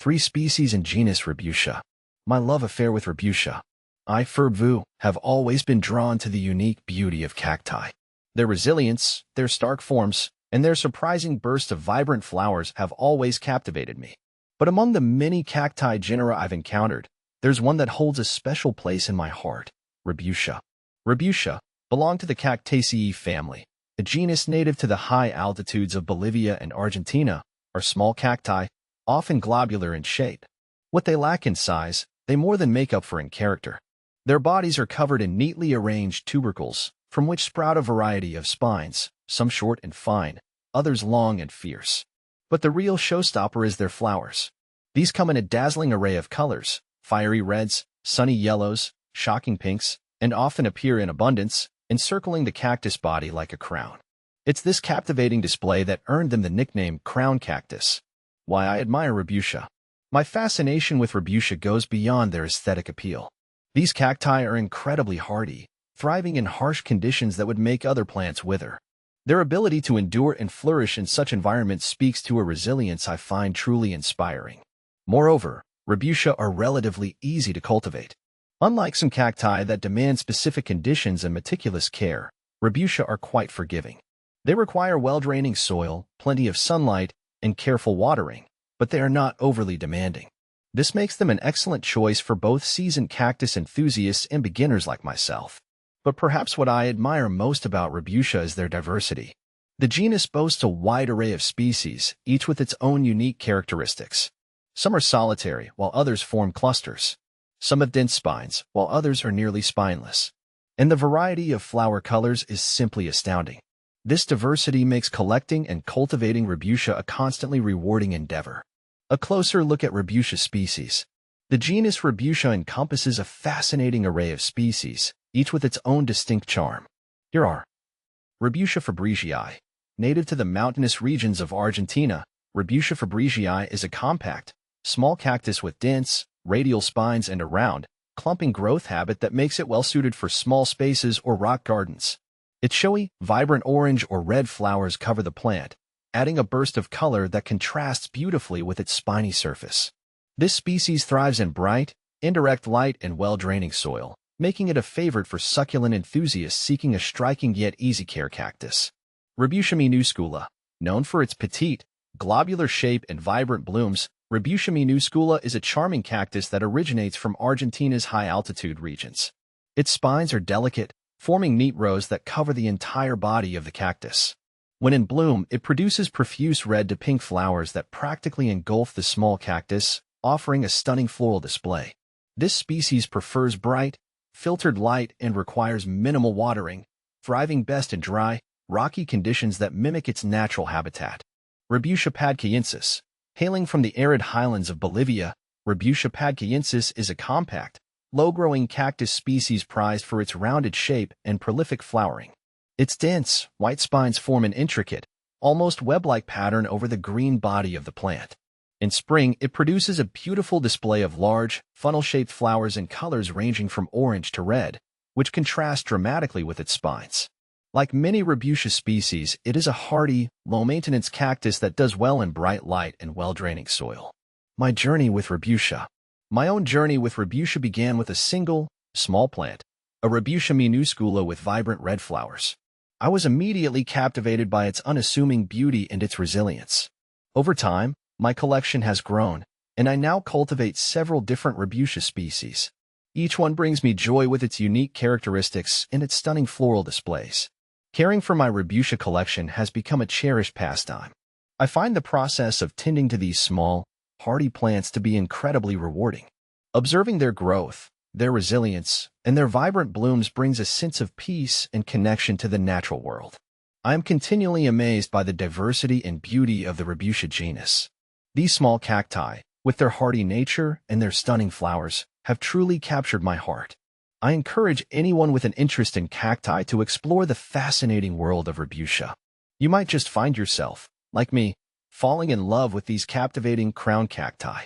3 species in genus Rebutia. My love affair with Rebutia. I, have always been drawn to the unique beauty of cacti. Their resilience, their stark forms, and their surprising burst of vibrant flowers have always captivated me. But among the many cacti genera I've encountered, there's one that holds a special place in my heart, Rebutia. Rebutia belong to the Cactaceae family, a genus native to the high altitudes of Bolivia and Argentina, are small cacti, often globular in shape. What they lack in size, they more than make up for in character. Their bodies are covered in neatly arranged tubercles, from which sprout a variety of spines, some short and fine, others long and fierce. But the real showstopper is their flowers. These come in a dazzling array of colors, fiery reds, sunny yellows, shocking pinks, and often appear in abundance, encircling the cactus body like a crown. It's this captivating display that earned them the nickname crown cactus. Why I admire Rebutia. My fascination with Rebutia goes beyond their aesthetic appeal. These cacti are incredibly hardy, thriving in harsh conditions that would make other plants wither. Their ability to endure and flourish in such environments speaks to a resilience I find truly inspiring. Moreover, Rebutia are relatively easy to cultivate. Unlike some cacti that demand specific conditions and meticulous care, Rebutia are quite forgiving. They require well-draining soil, plenty of sunlight, and careful watering, but they are not overly demanding. This makes them an excellent choice for both seasoned cactus enthusiasts and beginners like myself. But perhaps what I admire most about Rebutia is their diversity. The genus boasts a wide array of species, each with its own unique characteristics. Some are solitary, while others form clusters. Some have dense spines, while others are nearly spineless. And the variety of flower colors is simply astounding. This diversity makes collecting and cultivating Rebutia a constantly rewarding endeavor. A closer look at Rebutia species. The genus Rebutia encompasses a fascinating array of species, each with its own distinct charm. Here are Rebutia fabricii. Native to the mountainous regions of Argentina, Rebutia fabricii is a compact, small cactus with dense, radial spines and a round, clumping growth habit that makes it well-suited for small spaces or rock gardens. Its showy, vibrant orange or red flowers cover the plant, adding a burst of color that contrasts beautifully with its spiny surface. This species thrives in bright, indirect light and well-draining soil, making it a favorite for succulent enthusiasts seeking a striking yet easy-care cactus. Rebutia minuscula. Known for its petite, globular shape and vibrant blooms, Rebutia minuscula is a charming cactus that originates from Argentina's high-altitude regions. Its spines are delicate, forming neat rows that cover the entire body of the cactus. When in bloom, it produces profuse red to pink flowers that practically engulf the small cactus, offering a stunning floral display. This species prefers bright, filtered light and requires minimal watering, thriving best in dry, rocky conditions that mimic its natural habitat. Rebutia padcayensis. Hailing from the arid highlands of Bolivia, Rebutia padcayensis is a compact, low-growing cactus species prized for its rounded shape and prolific flowering. Its dense, white spines form an intricate, almost web-like pattern over the green body of the plant. In spring, it produces a beautiful display of large, funnel-shaped flowers in colors ranging from orange to red, which contrast dramatically with its spines. Like many Rebutia species, it is a hardy, low-maintenance cactus that does well in bright light and well-draining soil. My journey with Rebutia. My own journey with Rebutia began with a single, small plant, a Rebutia minuscula with vibrant red flowers. I was immediately captivated by its unassuming beauty and its resilience. Over time, my collection has grown, and I now cultivate several different Rebutia species. Each one brings me joy with its unique characteristics and its stunning floral displays. Caring for my Rebutia collection has become a cherished pastime. I find the process of tending to these small, hardy plants to be incredibly rewarding. Observing their growth, their resilience, and their vibrant blooms brings a sense of peace and connection to the natural world. I am continually amazed by the diversity and beauty of the Rebutia genus. These small cacti, with their hardy nature and their stunning flowers, have truly captured my heart. I encourage anyone with an interest in cacti to explore the fascinating world of Rebutia. You might just find yourself, like me, falling in love with these captivating crown cacti.